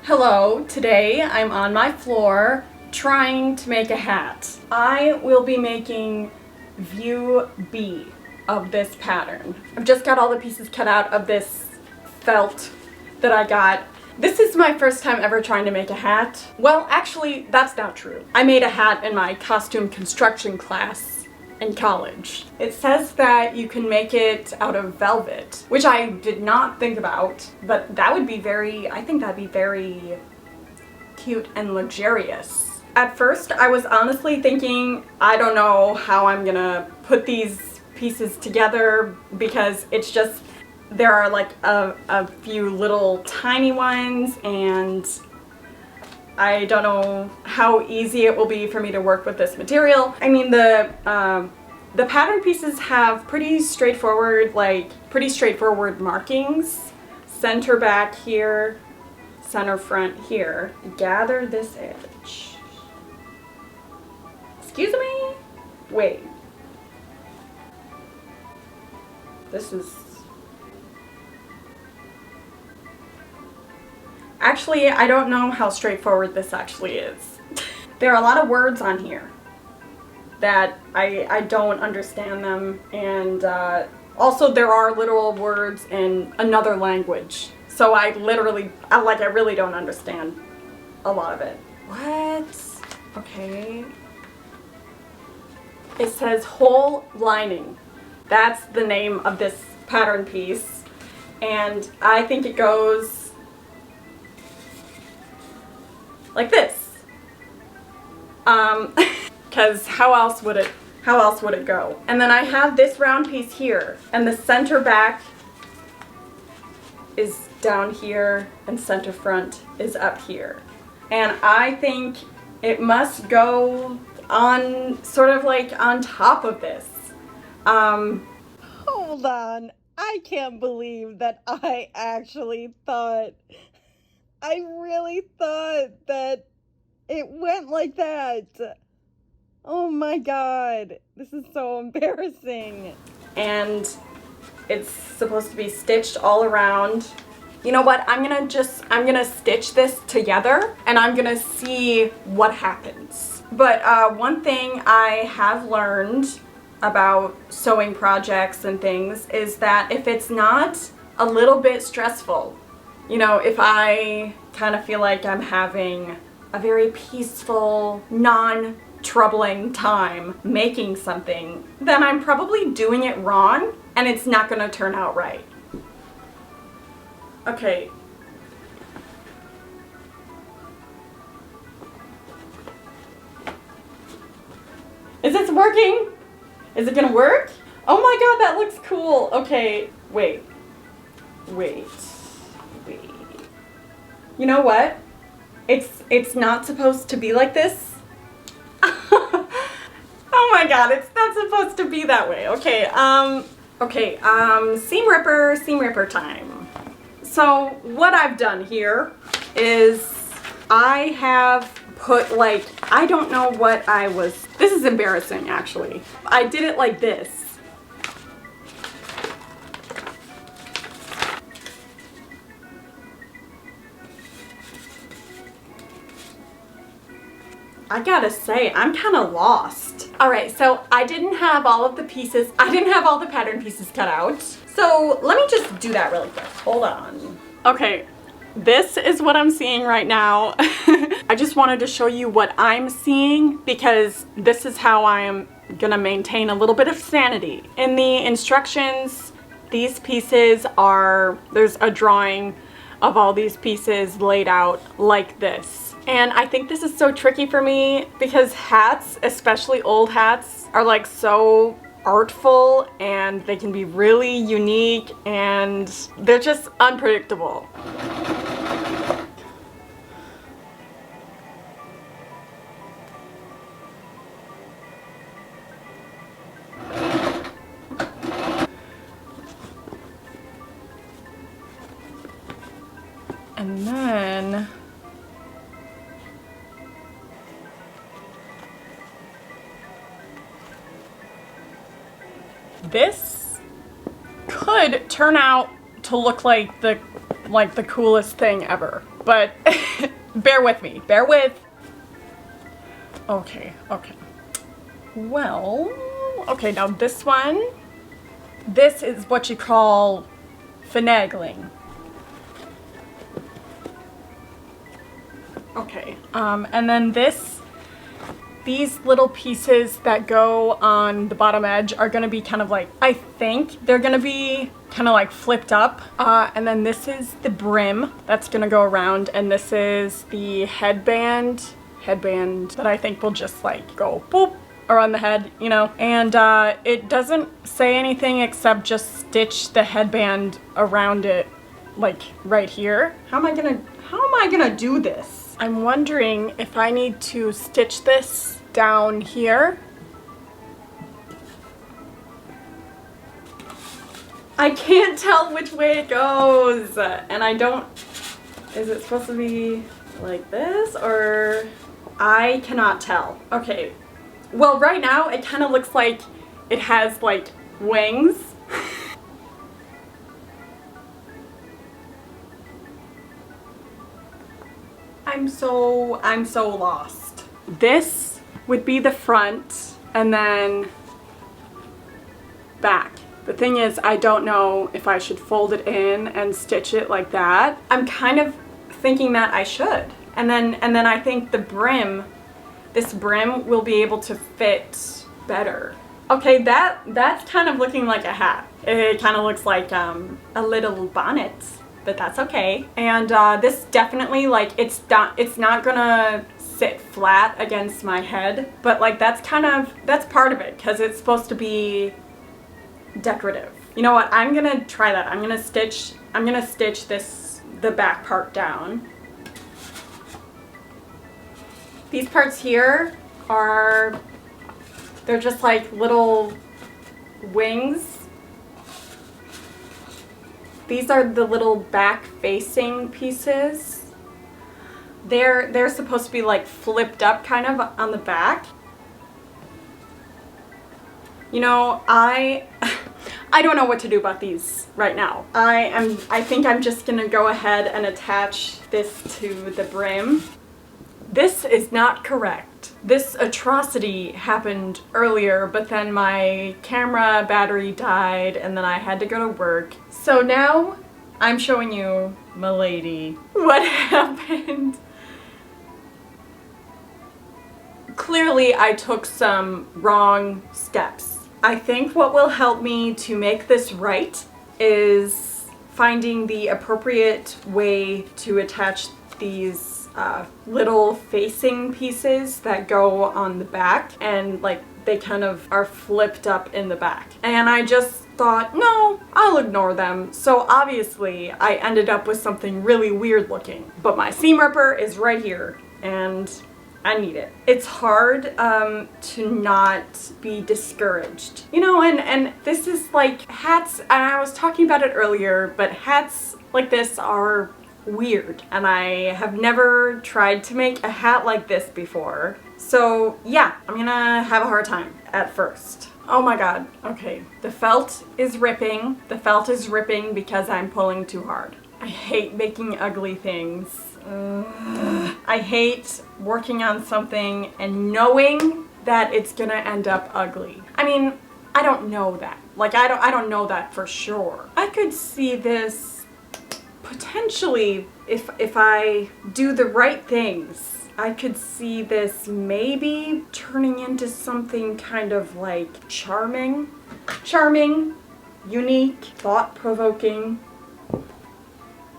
Hello, today I'm on my floor trying to make a hat. I will be making view B of this pattern. I've just got all the pieces cut out of this felt that I got. This is my first time ever trying to make a hat. Well, actually, that's not true. I made a hat in my costume construction class in college. It says that you can make it out of velvet, which I did not think about, but that would be I think that'd be very cute and luxurious. At first, I was honestly thinking, I don't know how I'm gonna put these pieces together because it's just, there are like a few little tiny ones and I don't know how easy it will be for me to work with this material. I mean, the pattern pieces have pretty straightforward markings. Center back here, center front here. Gather this edge. Excuse me? Wait. This is... Actually, I don't know how straightforward this actually is. There are a lot of words on here that I don't understand them, and also there are literal words in another language. So I really don't understand a lot of it. What? Okay. It says whole lining. That's the name of this pattern piece, and I think it goes like this. Because how else would it go? And then I have this round piece here, and the center back is down here and center front is up here. And I think it must go on sort of like on top of this. Hold on. I can't believe that I really thought that it went like that. Oh my god, this is so embarrassing. And it's supposed to be stitched all around. You know what, I'm gonna stitch this together and I'm gonna see what happens. But one thing I have learned about sewing projects and things is that if it's not a little bit stressful, you know, if I kind of feel like I'm having a very peaceful, non-troubling time making something, then I'm probably doing it wrong and it's not gonna turn out right. Okay. Is this working? Is it gonna work? Oh my god, that looks cool. Okay, wait. You know what? It's not supposed to be like this. Oh my god, it's not supposed to be that way. Okay, seam ripper time. So what I've done here is I have put I don't know what this is embarrassing actually. I did it like this. I gotta say, I'm kind of lost. Alright, so I didn't have all the pattern pieces cut out. So let me just do that really quick. Hold on. Okay, this is what I'm seeing right now. I just wanted to show you what I'm seeing because this is how I am gonna maintain a little bit of sanity. In the instructions, these pieces there's a drawing of all these pieces laid out like this. And I think this is so tricky for me because hats, especially old hats, are like so artful and they can be really unique and they're just unpredictable. And then this could turn out to look like the coolest thing ever. but bear with me, bear with. Okay, okay. Well, okay, now this one, this is what you call finagling. Okay, and then these little pieces that go on the bottom edge are gonna be kind of like, I think they're gonna be kind of like flipped up. And then this is the brim that's gonna go around, and this is the headband that I think will just like go boop around the head, you know? And it doesn't say anything except just stitch the headband around it, like right here. How am I gonna do this? I'm wondering if I need to stitch this down here. I can't tell which way it goes, and I don't, is it supposed to be like this, or I cannot tell. Okay, well right now it kind of looks like it has like wings. I'm so lost. This would be the front and then back. The thing is, I don't know if I should fold it in and stitch it like that. I'm kind of thinking that I should. And then I think the brim, this brim will be able to fit better. Okay, that's kind of looking like a hat. It kind of looks like a little bonnet, but that's okay. And this definitely, like, it's not gonna sit flat against my head, but like that's part of it, because it's supposed to be decorative. You know what, I'm gonna try that. I'm gonna stitch the back part down. These parts here they're just like little wings. These are the little back facing pieces. They're supposed to be like flipped up kind of on the back. You know, I don't know what to do about these right now. I think I'm just gonna go ahead and attach this to the brim. This is not correct. This atrocity happened earlier, but then my camera battery died and then I had to go to work. So now I'm showing you, milady, what happened. Clearly I took some wrong steps. I think what will help me to make this right is finding the appropriate way to attach these little facing pieces that go on the back, and like they kind of are flipped up in the back. And I just thought, no, I'll ignore them. So obviously I ended up with something really weird looking, but my seam ripper is right here and I need it. It's hard to not be discouraged. You know, and this is like hats, and I was talking about it earlier, but hats like this are weird, and I have never tried to make a hat like this before. So yeah, I'm gonna have a hard time at first. Oh my god, okay. The felt is ripping. The felt is ripping because I'm pulling too hard. I hate making ugly things. I hate working on something and knowing that it's gonna end up ugly. I mean, I don't know that. Like, I don't know that for sure. I could see this potentially, if I do the right things, I could see this maybe turning into something kind of like charming, unique, thought-provoking.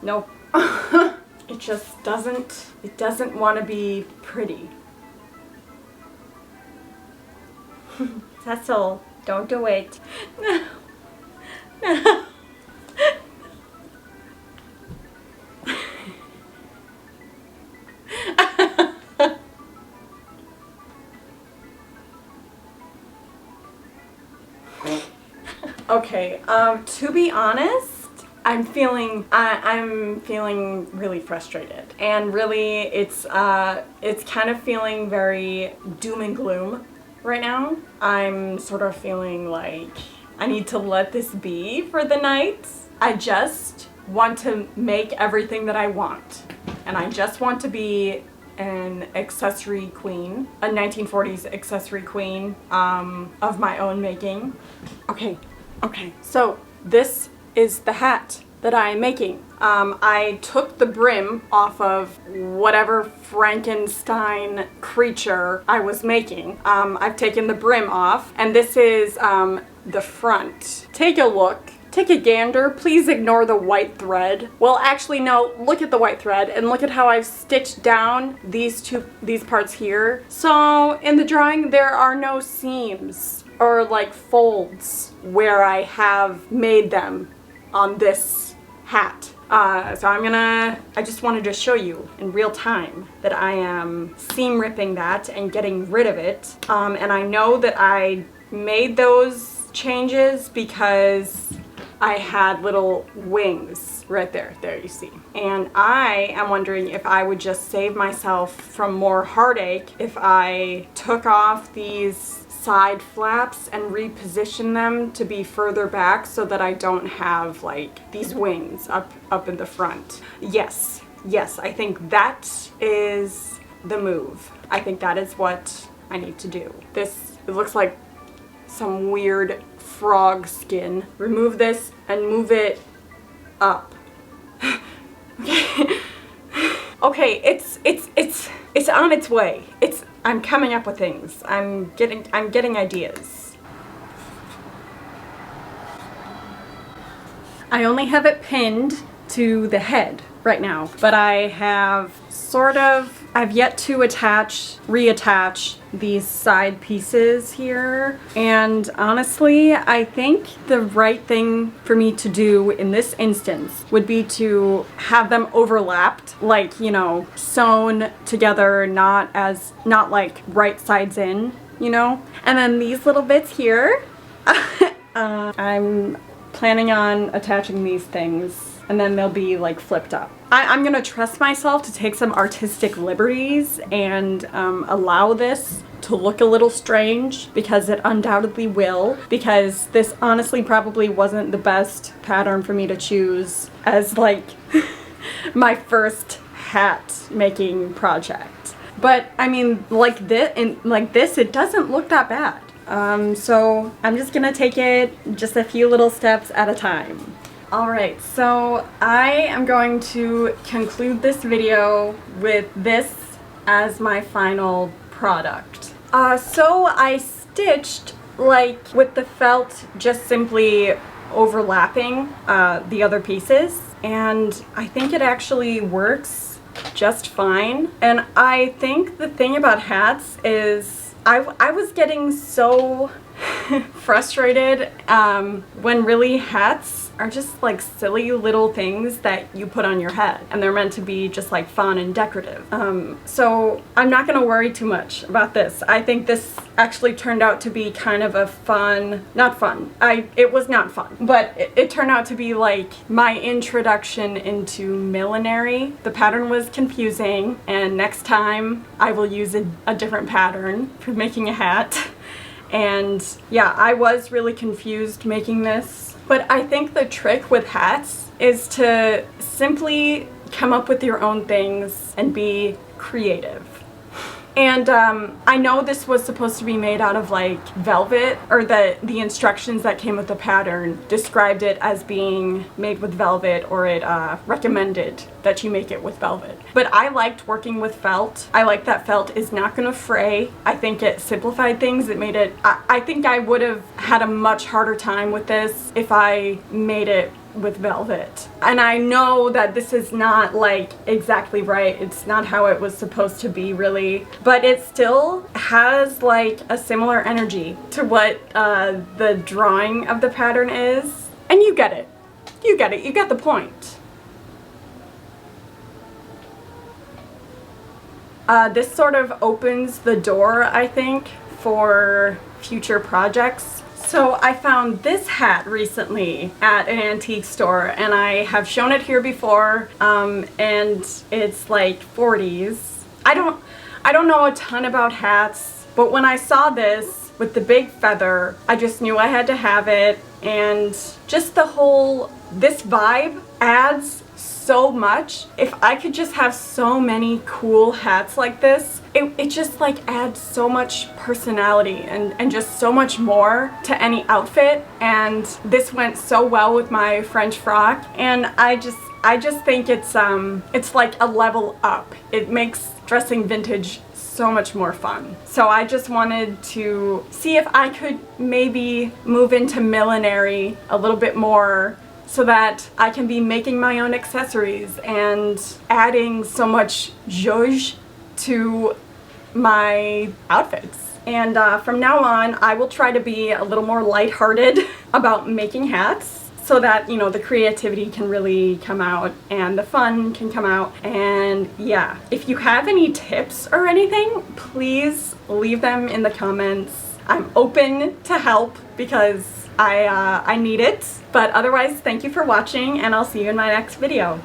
Nope. It just doesn't want to be pretty. Cecil, don't do it. No. No. Okay, to be honest, I'm feeling really frustrated, and really it's kind of feeling very doom and gloom right now. I'm sort of feeling like I need to let this be for the night. I just want to make everything that I want. and I just want to be an accessory queen, a 1940s accessory queen of my own making. Okay, so this is the hat that I am making. I took the brim off of whatever Frankenstein creature I was making. I've taken the brim off, and this is the front. Take a look. Take a gander. Please ignore the white thread. Well, actually, no. Look at the white thread and look at how I've stitched down these parts here. So in the drawing, there are no seams or like folds where I have made them on this hat. So I just wanted to show you in real time that I am seam ripping that and getting rid of it. And I know that I made those changes because I had little wings right there. There you see. And I am wondering if I would just save myself from more heartache if I took off these side flaps and reposition them to be further back so that I don't have like these wings up in the front. Yes, I think that is the move. I think that is what I need to do. It looks like some weird frog skin. Remove this and move it up. Okay, it's on its way. I'm coming up with things. I'm getting ideas. I only have it pinned to the head right now, but I've yet to reattach these side pieces here. And honestly, I think the right thing for me to do in this instance would be to have them overlapped, like, you know, sewn together, not like right sides in, you know? And then these little bits here, I'm planning on attaching these things and then they'll be like flipped up. I'm gonna trust myself to take some artistic liberties and allow this to look a little strange, because it undoubtedly will, because this honestly probably wasn't the best pattern for me to choose as like my first hat making project. But I mean, like this, it doesn't look that bad. So I'm just gonna take it just a few little steps at a time. Alright, so I am going to conclude this video with this as my final product. So I stitched like with the felt just simply overlapping the other pieces, and I think it actually works just fine. And I think the thing about hats is I was getting so frustrated when really hats are just like silly little things that you put on your head, and they're meant to be just like fun and decorative. So I'm not gonna worry too much about this. I think this actually turned out to be kind of a it was not fun, but it turned out to be like my introduction into millinery. The pattern was confusing, and next time I will use a different pattern for making a hat. And yeah, I was really confused making this, but I think the trick with hats is to simply come up with your own things and be creative. And I know this was supposed to be made out of like velvet, or the instructions that came with the pattern described it as being made with velvet, or it recommended that you make it with velvet. But I liked working with felt. I like that felt is not gonna fray. I think it simplified things. It made it, I think I would have had a much harder time with this if I made it with velvet. And I know that this is not like exactly right. It's not how it was supposed to be really, but it still has like a similar energy to what the drawing of the pattern is. And you get it. You get it. You get the point. This sort of opens the door, I think, for future projects. So I found this hat recently at an antique store, and I have shown it here before, and it's like 40s. I don't know a ton about hats, but when I saw this with the big feather, I just knew I had to have it, and just this vibe adds so much. If I could just have so many cool hats like this, it just like adds so much personality and just so much more to any outfit. And this went so well with my French frock, and I just think it's like a level up. It makes dressing vintage so much more fun. So I just wanted to see if I could maybe move into millinery a little bit more, so that I can be making my own accessories and adding so much zhuzh to my outfits. And from now on, I will try to be a little more lighthearted about making hats, so that, you know, the creativity can really come out and the fun can come out. And yeah, if you have any tips or anything, please leave them in the comments. I'm open to help because I need it. But otherwise, thank you for watching, and I'll see you in my next video.